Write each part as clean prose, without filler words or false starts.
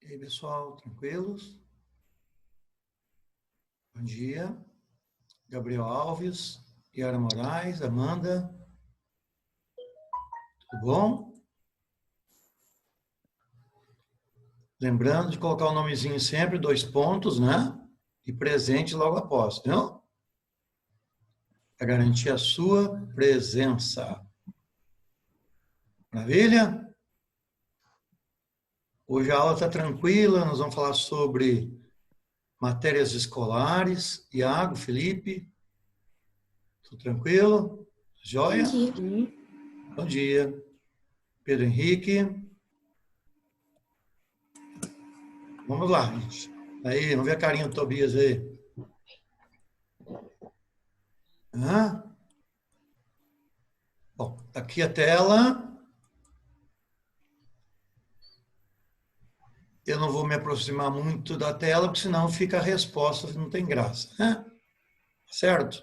E aí, pessoal, tranquilos? Bom dia. Gabriel Alves, Yara Moraes, Amanda. Tudo bom? Lembrando de colocar o nomezinho sempre, 2 pontos, né? E presente logo após, não? Para garantir a sua presença. Maravilha? Hoje a aula está tranquila, nós vamos falar sobre matérias escolares. Iago, Felipe, tudo tranquilo? Joia? Bom dia. Bom dia. Pedro Henrique. Vamos lá, gente. Aí, vamos ver a carinha do Tobias aí. Bom, aqui a tela. Eu não vou me aproximar muito da tela, porque senão fica a resposta, não tem graça. Certo?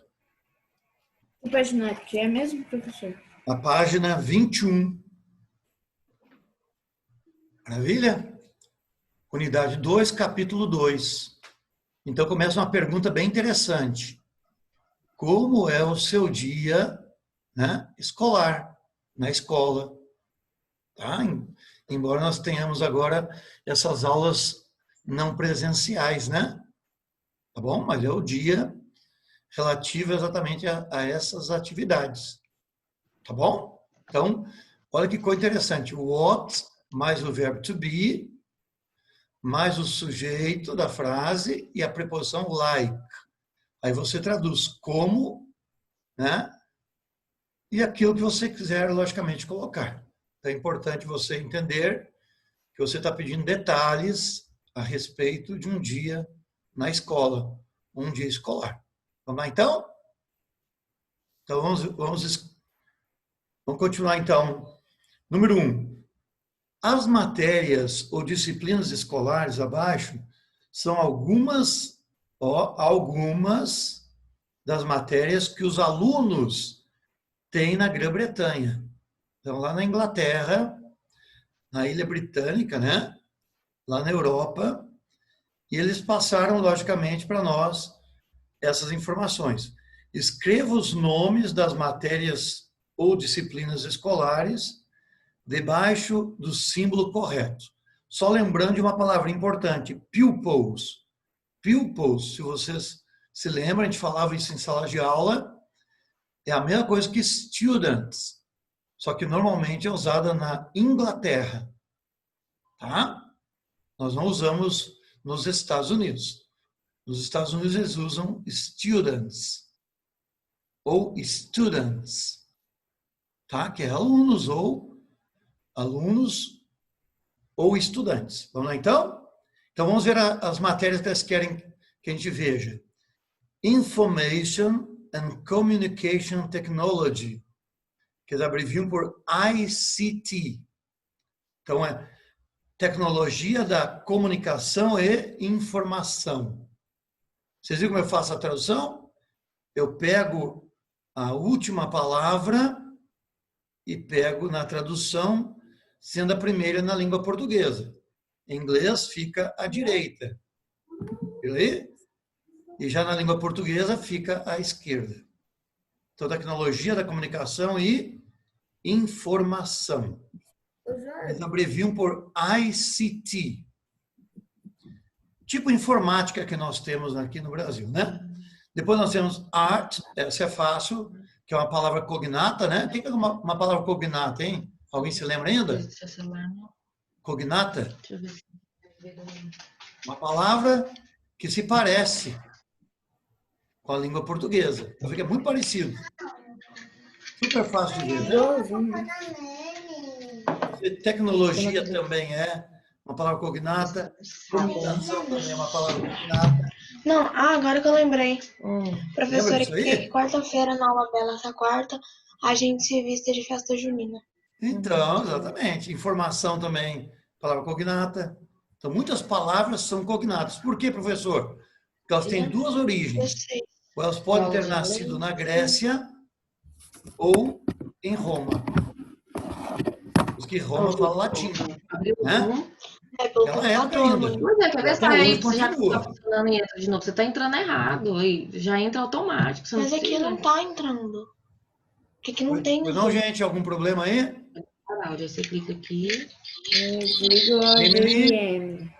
Que página que é mesmo, professor? A página 21. Maravilha? Unidade 2, capítulo 2. Então começa uma pergunta bem interessante. Como é o seu dia, né, escolar, na escola? Tá? Embora nós tenhamos agora essas aulas não presenciais, né? Tá bom? Mas é o dia relativo exatamente a essas atividades. Tá bom? Então, olha que coisa interessante. O what mais o verbo to be, mais o sujeito da frase e a preposição like. Aí você traduz como, né? E aquilo que você quiser, logicamente, colocar. Então, é importante você entender que você está pedindo detalhes a respeito de um dia na escola, um dia escolar. Vamos lá, então? Então, vamos continuar, então. Número 1. As matérias ou disciplinas escolares abaixo são algumas das matérias que os alunos têm na Grã-Bretanha. Então, lá na Inglaterra, na Ilha Britânica, né? Lá na Europa, e eles passaram, logicamente, para nós essas informações. Escreva os nomes das matérias ou disciplinas escolares debaixo do símbolo correto. Só lembrando de uma palavra importante, pupils. Pupils, se vocês se lembram, a gente falava isso em sala de aula, é a mesma coisa que students, só que normalmente é usada na Inglaterra, tá? Nós não usamos nos Estados Unidos. Nos Estados Unidos eles usam students ou students, tá? Que é alunos ou estudantes. Vamos lá, então? Então, vamos ver as matérias que eles querem que a gente veja. Information and Communication Technology, que eles abreviam por ICT. Então, é Tecnologia da Comunicação e Informação. Vocês viram como eu faço a tradução? Eu pego a última palavra e pego na tradução, sendo a primeira na língua portuguesa. Em inglês fica à direita. E já na língua portuguesa fica à esquerda. Então, tecnologia da comunicação e informação. Eles abreviam por ICT. Tipo informática que nós temos aqui no Brasil, né? Depois nós temos art, essa é fácil, que é uma palavra cognata, né? O que é uma palavra cognata, hein? Alguém se lembra ainda? Cognata? Uma palavra que se parece com a língua portuguesa. Então fica muito parecido. Super fácil de ver, né? Tecnologia também é uma palavra cognata. Comunicação também é uma palavra cognata. Não, agora que eu lembrei. Professora, que quarta-feira, na aula dela, essa quarta, a gente se vista de festa junina. Então, exatamente. Informação também, palavra cognata. Então, muitas palavras são cognatas. Por quê, professor? Porque elas têm duas origens. Ou elas podem ter nascido na Grécia ou em Roma. Os que Roma falam latim, né? É pelo Ela entra computador, ainda. mãe. Pois é, quer ver Até sai aí, hoje você já tá continua. funcionando e entra de novo. Você tá entrando errado, aí já entra automático, você não Mas aqui precisa não tá entrando. Porque aqui não tem Pois não, Zoom. gente? Algum problema aí? parar. Aí você clica aqui. Digo a Emily, DMM.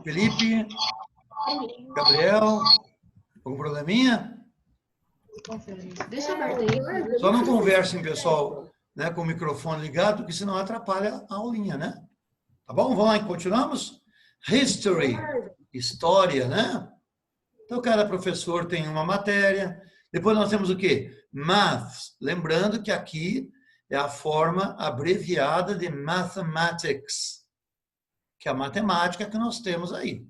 Felipe, Gabriel, algum probleminha? Confere. Deixa aberto aí. Só não conversem, pessoal, né, com o microfone ligado, porque senão atrapalha a aulinha, né? Tá bom? Vamos lá, continuamos? History, história, né? Então, cada professor tem uma matéria. Depois nós temos o quê? Maths. Lembrando que aqui é a forma abreviada de mathematics, que é a matemática que nós temos aí.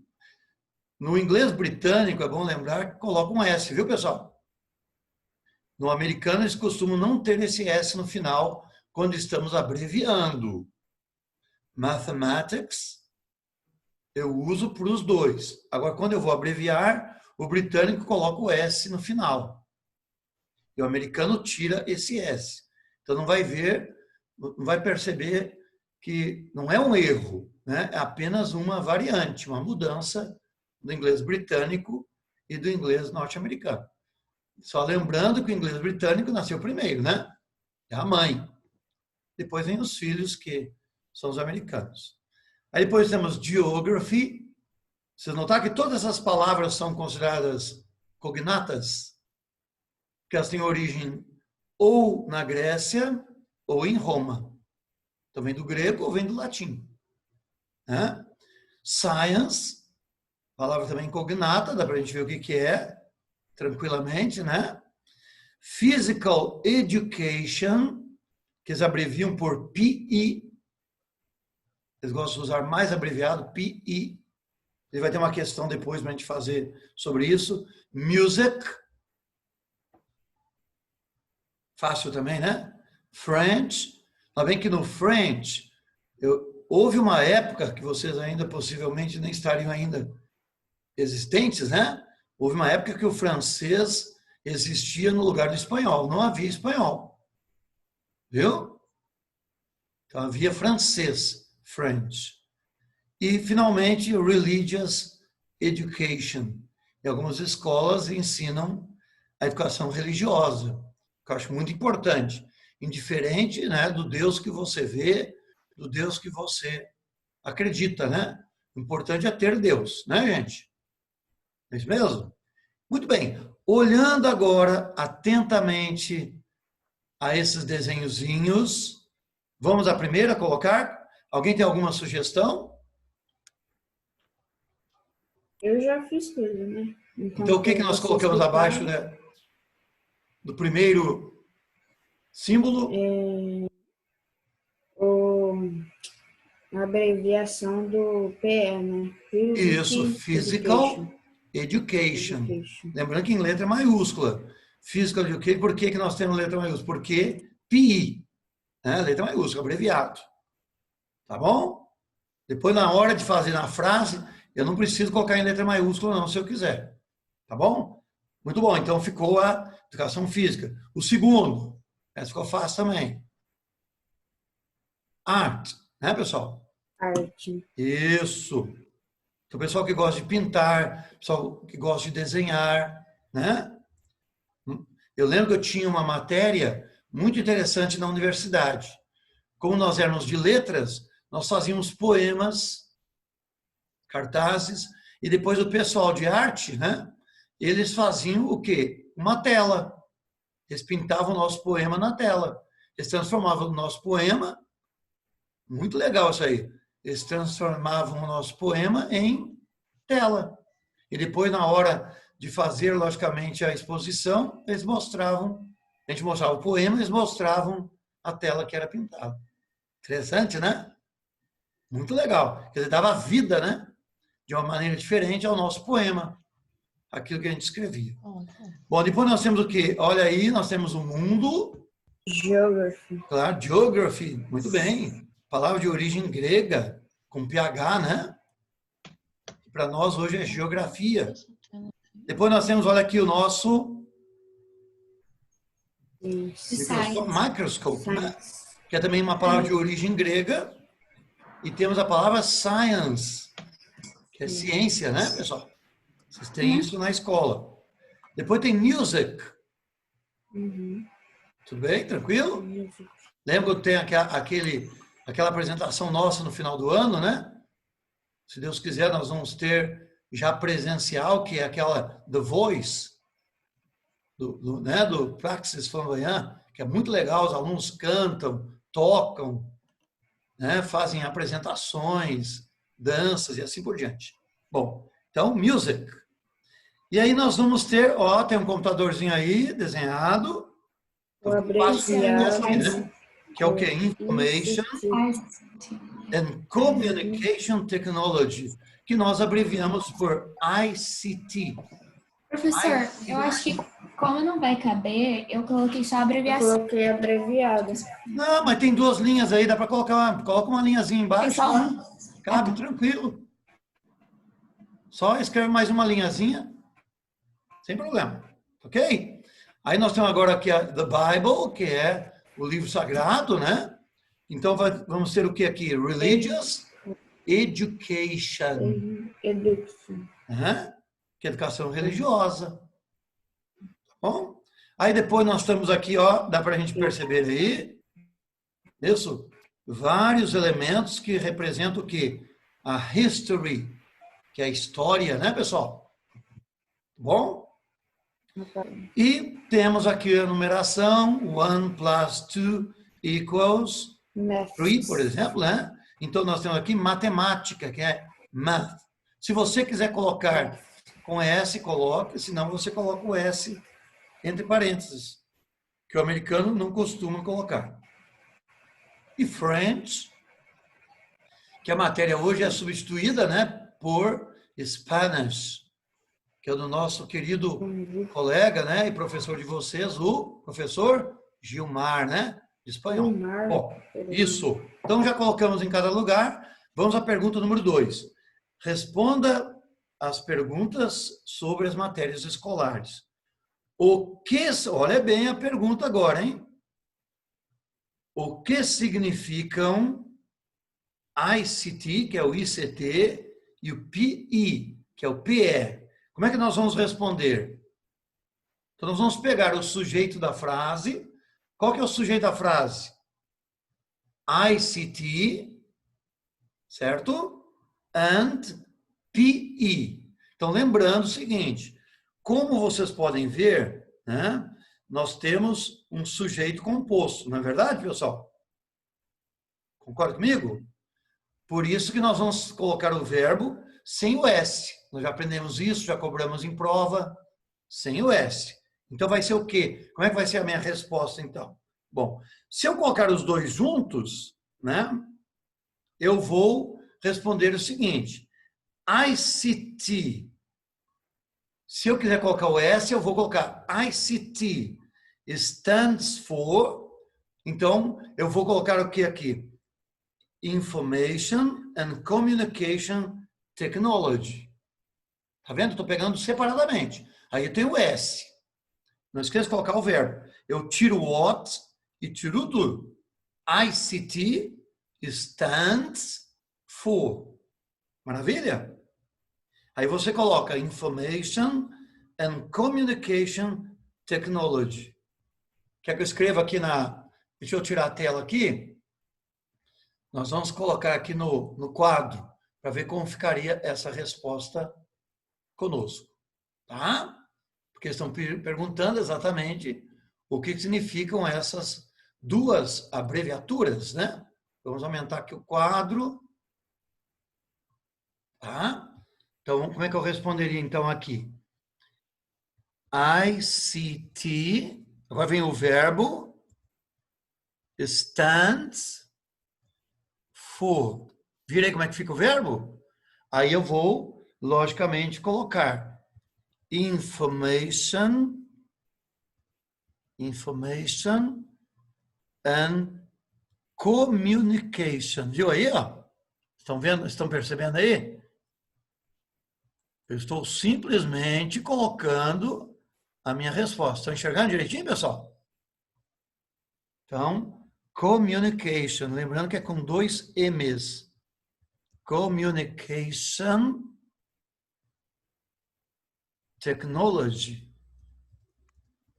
No inglês britânico, é bom lembrar que coloca um S, viu, pessoal? No americano, eles costumam não ter esse S no final quando estamos abreviando. Mathematics, eu uso para os dois. Agora, quando eu vou abreviar, o britânico coloca o S no final. E o americano tira esse S. Então, não vai ver, não vai perceber que não é um erro, né? É apenas uma variante, uma mudança do inglês britânico e do inglês norte-americano. Só lembrando que o inglês britânico nasceu primeiro, né? É a mãe. Depois vem os filhos, que são os americanos. Aí depois temos geography. Vocês notaram que todas essas palavras são consideradas cognatas, que elas têm origem ou na Grécia ou em Roma. Então vem do grego ou vem do latim. Né? Science, palavra também cognata, dá para a gente ver o que é, tranquilamente, né? Physical Education, que eles abreviam por PE. Eles gostam de usar mais abreviado, PE. Ele vai ter uma questão depois para a gente fazer sobre isso. Music. Fácil também, né? French. Mas bem que no French, houve uma época que vocês ainda possivelmente nem estariam ainda existentes, né? Houve uma época que o francês existia no lugar do espanhol. Não havia espanhol. Viu? Então havia francês, French. E, finalmente, Religious Education. Em algumas escolas ensinam a educação religiosa, que eu acho muito importante. Indiferente, né, do Deus que você vê, do Deus que você acredita, né? O importante é ter Deus, né, gente? É isso mesmo? Muito bem. Olhando agora atentamente a esses desenhozinhos, vamos à primeira colocar? Alguém tem alguma sugestão? Eu já fiz tudo, né? Então, o que nós você colocamos explicar, abaixo, né, do primeiro símbolo? A abreviação do PE, né? Isso, Physical Education. Lembrando que em letra maiúscula. Physical Education, por que nós temos letra maiúscula? Porque PI, né, letra maiúscula, abreviado. Tá bom? Depois, na hora de fazer na frase, eu não preciso colocar em letra maiúscula, não, se eu quiser. Tá bom? Muito bom. Então, ficou a educação física. O segundo, essa ficou fácil também. Art, né, pessoal? Arte. Isso. Então, o pessoal que gosta de pintar, pessoal que gosta de desenhar, né? Eu lembro que eu tinha uma matéria muito interessante na universidade. Como nós éramos de letras, nós fazíamos poemas, cartazes, e depois o pessoal de arte, né? Eles faziam o quê? Uma tela. Eles pintavam o nosso poema na tela. Eles transformavam o nosso poema, muito legal isso aí, eles transformavam o nosso poema em tela. E depois, na hora de fazer, logicamente, a exposição, eles mostravam, a gente mostrava o poema, eles mostravam a tela que era pintada. Interessante, né? Muito legal. Quer dizer, dava vida, né? De uma maneira diferente ao nosso poema, aquilo que a gente escrevia. Bom, depois nós temos o quê? Olha aí, nós temos o mundo. Geography. Claro, geography, muito bem. Palavra de origem grega, com PH, né? Para nós hoje é geografia. Depois nós temos, olha aqui, o nosso microscope, né? Que é também uma palavra de origem grega, e temos a palavra science, que é ciência, né, pessoal? Vocês têm isso na escola. Depois tem music. Tudo bem? Tranquilo? Lembra que tem aquela apresentação nossa no final do ano, né? Se Deus quiser, nós vamos ter já presencial, que é aquela The Voice, do Praxis Flamboyant, que é muito legal, os alunos cantam, tocam, né? Fazem apresentações, danças e assim por diante. Bom, então, music. E aí nós vamos ter, ó, tem um computadorzinho aí, desenhado. Vou abreviar. Né? Que é o que? Information and Communication Technology, que nós abreviamos por ICT. Professor, eu acho que como não vai caber, eu coloquei só a Eu abreviação. coloquei abreviado. Não, mas tem 2 linhas aí, dá para coloca uma linhazinha Tem embaixo. só Né? uma. Cabe, tranquilo. Só escreve mais uma linhazinha, sem problema, ok? Aí nós temos agora aqui a The Bible, que é o livro sagrado, né? Então vamos ter o que aqui? Religious Education, Education. né? Que é educação religiosa. Tá bom? Aí depois nós estamos aqui, ó, dá para a gente perceber aí, isso? Vários elementos que representam o quê? A history, que é a história, né, pessoal? Bom? E temos aqui a numeração, 1 plus 2 equals 3, por exemplo, né? Então, nós temos aqui matemática, que é math. Se você quiser colocar com S, coloque, senão você coloca o S entre parênteses, que o americano não costuma colocar. E French, que a matéria hoje é substituída, né, por Spanish, que é do nosso querido colega, né, e professor de vocês, o professor Gilmar, né, de espanhol. Bom, isso. Então, já colocamos em cada lugar. Vamos à pergunta número 2. Responda as perguntas sobre as matérias escolares. Olha bem a pergunta agora, hein? O que significam ICT, que é o ICT, e o PE, que é o PE? Como é que nós vamos responder? Então, nós vamos pegar o sujeito da frase. Qual que é o sujeito da frase? ICT, certo? And PE. Então, lembrando o seguinte, como vocês podem ver, né, nós temos um sujeito composto, não é verdade, pessoal? Concorda comigo? Por isso que nós vamos colocar o verbo sem o S. Nós já aprendemos isso, já cobramos em prova, sem o S. Então, vai ser o quê? Como é que vai ser a minha resposta, então? Bom, se eu colocar os dois juntos, né, eu vou responder o seguinte. ICT. Se eu quiser colocar o S, eu vou colocar ICT. Stands for. Então, eu vou colocar o que aqui? Information and Communication Technology. Tá vendo? Estou pegando separadamente. Aí eu tenho o S. Não esqueça de colocar o verbo. Eu tiro o what e tiro o do. ICT stands for. Maravilha? Aí você coloca Information and Communication Technology. Quer que eu escreva aqui na... Deixa eu tirar a tela aqui. Nós vamos colocar aqui no quadro para ver como ficaria essa resposta conosco. Tá? Porque estão perguntando exatamente o que significam essas duas abreviaturas, né? Vamos aumentar aqui o quadro. Tá? Então, como é que eu responderia, então, aqui? ICT, agora vem o verbo, stands for. Vira aí como é que fica o verbo? Aí eu vou, logicamente, colocar information and communication. Viu aí, ó? Estão vendo? Estão percebendo aí? Eu estou simplesmente colocando a minha resposta. Estão enxergando direitinho, pessoal? Então, communication. Lembrando que é com 2 M's. Communication Technology.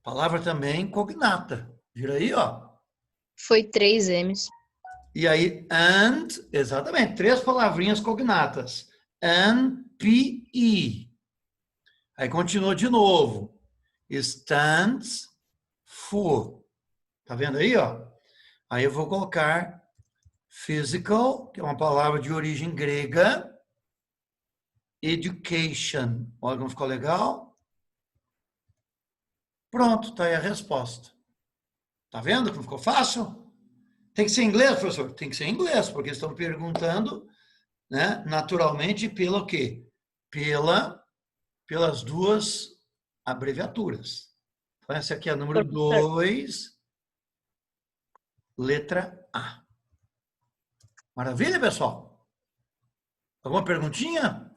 Palavra também cognata. Vira aí, ó. Foi 3 M's. E aí, and, exatamente, 3 palavrinhas cognatas. NPE. Aí continua de novo. Stands for. Tá vendo aí, ó? Aí eu vou colocar physical, que é uma palavra de origem grega. Education. Olha como ficou legal. Pronto, tá aí a resposta. Tá vendo como ficou fácil? Tem que ser em inglês, professor? Tem que ser em inglês, porque estão perguntando, né, naturalmente, pelo quê? Pelas 2 abreviaturas. Então, essa aqui é a número 2, letra A. Maravilha, pessoal? Alguma perguntinha?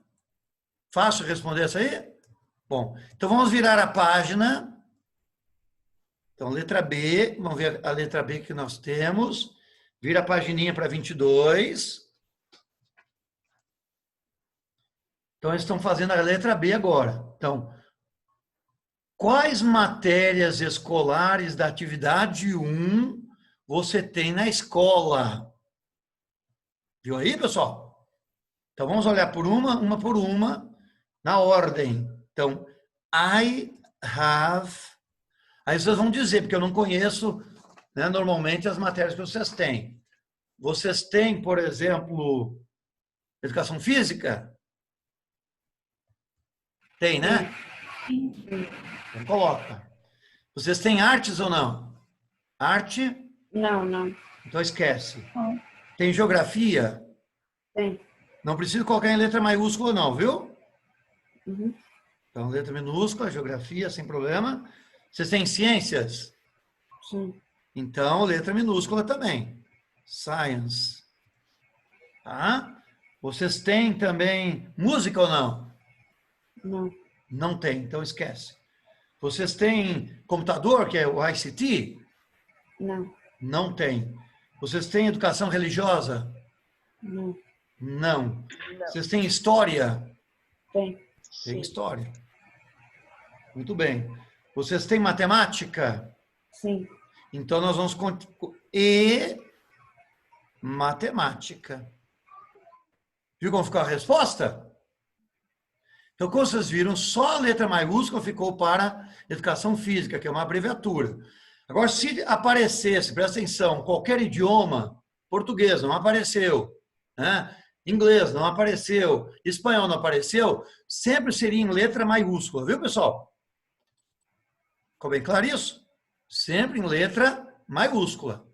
Fácil responder essa aí? Bom, então vamos virar a página. Então, letra B, vamos ver a letra B que nós temos. Vira a pagininha para 22. Então, eles estão fazendo a letra B agora. Então, quais matérias escolares da atividade 1 você tem na escola? Viu aí, pessoal? Então, vamos olhar por uma por uma, na ordem. Então, I have... Aí vocês vão dizer, porque eu não conheço, né, normalmente as matérias que vocês têm. Vocês têm, por exemplo, educação física? Tem, né? Então coloca. Vocês têm artes ou não? Arte? Não, não. Então esquece. Não. Tem geografia? Tem. Não precisa colocar em letra maiúscula não, viu? Uhum. Então letra minúscula, geografia, sem problema. Vocês têm ciências? Sim. Então letra minúscula também. Science. Tá? Vocês têm também música ou não? Não. Não tem, então esquece. Vocês têm computador, que é o ICT? Não. Não tem. Vocês têm educação religiosa? Não. Não. Vocês têm história? Tem. Tem história. Muito bem. Vocês têm matemática? Sim. Então nós vamos... E matemática. Viu como ficou a resposta? Então, como vocês viram, só a letra maiúscula ficou para educação física, que é uma abreviatura. Agora, se aparecesse, presta atenção, qualquer idioma, português não apareceu, né? Inglês não apareceu, espanhol não apareceu, sempre seria em letra maiúscula, viu, pessoal? Ficou bem claro isso? Sempre em letra maiúscula.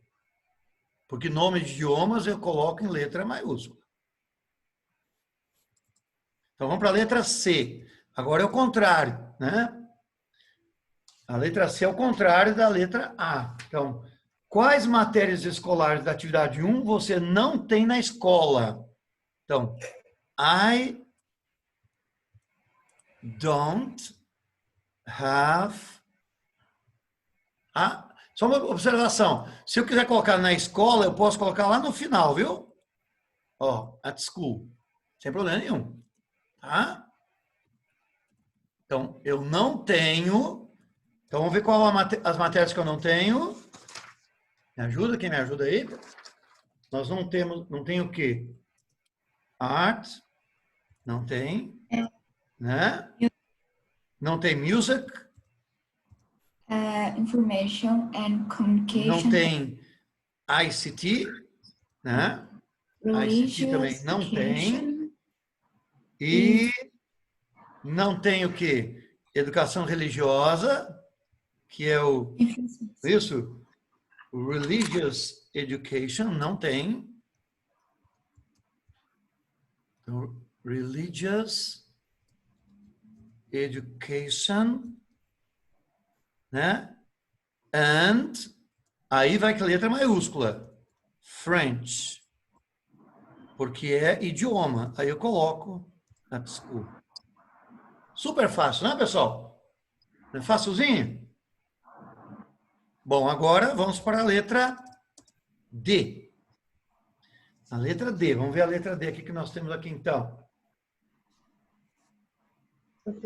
Porque nome de idiomas eu coloco em letra maiúscula. Então, vamos para a letra C. Agora é o contrário, né? A letra C é o contrário da letra A. Então, quais matérias escolares da atividade 1 você não tem na escola? Então, I don't have... Só uma observação. Se eu quiser colocar na escola, eu posso colocar lá no final, viu? Ó, at school. Sem problema nenhum. Tá? Então, eu não tenho. Então, vamos ver qual as matérias que eu não tenho. Me ajuda? Quem me ajuda aí? Nós não temos, não tem o quê? Art, não tem, né? Não tem music, Information and Communication. não tem ICT, né? ICT também não tem. E não tem o quê? Educação religiosa, que é o... Isso? Religious Education, não tem. Então, Religious Education, né? And, aí vai com a letra maiúscula. French. Porque é idioma. Aí eu coloco at school. Super fácil, né, pessoal? É facilzinho? Bom, agora vamos para a letra D. A letra D. Vamos ver a letra D aqui que nós temos aqui, então.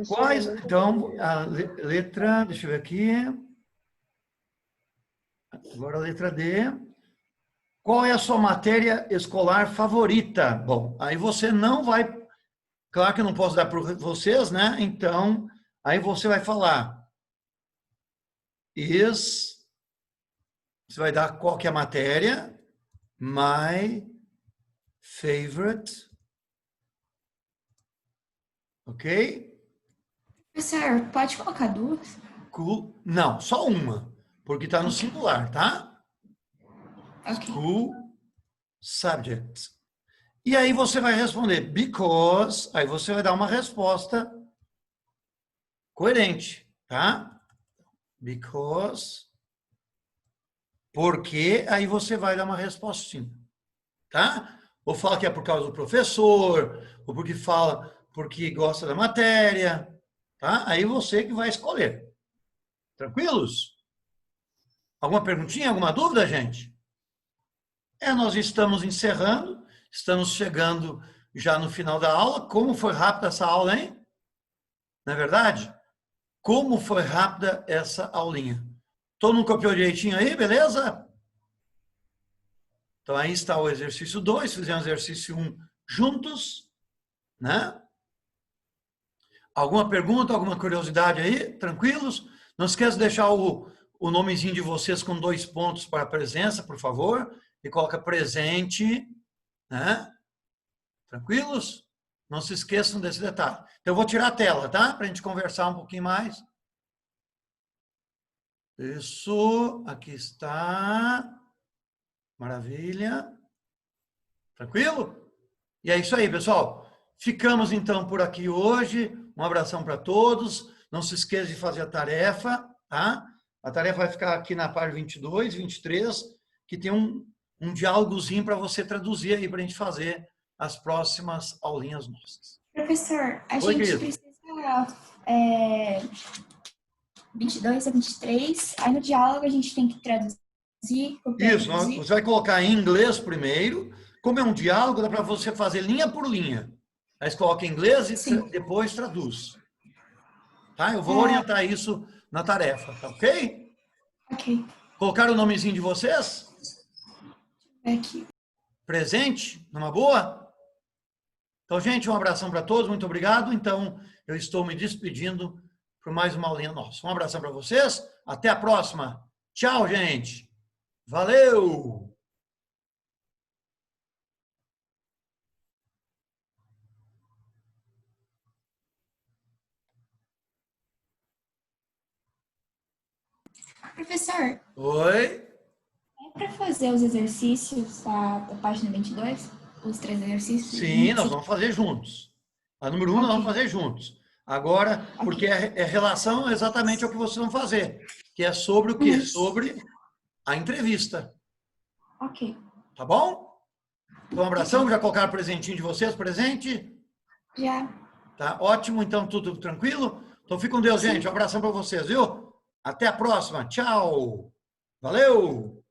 Quais, então, a letra... Deixa eu ver aqui. Agora a letra D. Qual é a sua matéria escolar favorita? Bom, aí você não vai... Claro que eu não posso dar para vocês, né? Então, aí você vai falar. Você vai dar qual que é a matéria. My favorite. Ok? Professor, pode colocar duas? Cool. Não, só uma. Porque está no singular, tá? Ok. School subject. E aí você vai responder because, aí você vai dar uma resposta coerente, tá? Because, porque, aí você vai dar uma respostinha, tá? Ou fala que é por causa do professor, ou porque gosta da matéria, tá? Aí você que vai escolher. Tranquilos? Alguma perguntinha, alguma dúvida, gente? Nós estamos encerrando, estamos chegando já no final da aula. Como foi rápida essa aula, hein? Não é verdade? Como foi rápida essa aulinha? Todo mundo copiou direitinho aí, beleza? Então aí está o exercício 2, fizemos o exercício 1 juntos, né? Alguma pergunta, alguma curiosidade aí? Tranquilos? Não esqueça de deixar o nomezinho de vocês com 2 pontos para a presença, por favor. E coloca presente, né? Tranquilos? Não se esqueçam desse detalhe. Então, eu vou tirar a tela, tá? Para a gente conversar um pouquinho mais. Isso, aqui está. Maravilha. Tranquilo? E é isso aí, pessoal. Ficamos, então, por aqui hoje. Um abração para todos. Não se esqueça de fazer a tarefa, tá? A tarefa vai ficar aqui na página 22, 23, que tem um diálogozinho para você traduzir aí para a gente fazer as próximas aulinhas nossas. Professor, a Oi, gente querido. precisa 22 a 23, aí no diálogo a gente tem que traduzir, copiar e Isso, traduzir. você vai colocar em inglês primeiro. Como é um diálogo, dá para você fazer linha por linha. Aí você coloca em inglês e Sim. depois traduz. Tá? Eu vou orientar isso na tarefa, tá ok? Ok, Colocaram o nomezinho de vocês? aqui. Presente? Numa boa? Então, gente, um abração para todos, muito obrigado. Então, eu estou me despedindo por mais uma aulinha nossa. Um abração para vocês, até a próxima. Tchau, gente. Valeu! Professor, Oi? é para fazer os exercícios da página 22? Os 3 exercícios? Sim, nós vamos fazer juntos. A número 1 nós vamos Ok. fazer juntos. Agora, porque é relação exatamente ao que vocês vão fazer, que é sobre o quê? Sobre a entrevista. Ok. Tá bom? Então, um abração. Já colocaram o presentinho de vocês? Presente? Já. Tá ótimo. Então, tudo tranquilo? Então, fique com Deus, gente. Um abração para vocês, viu? Até a próxima. Tchau. Valeu!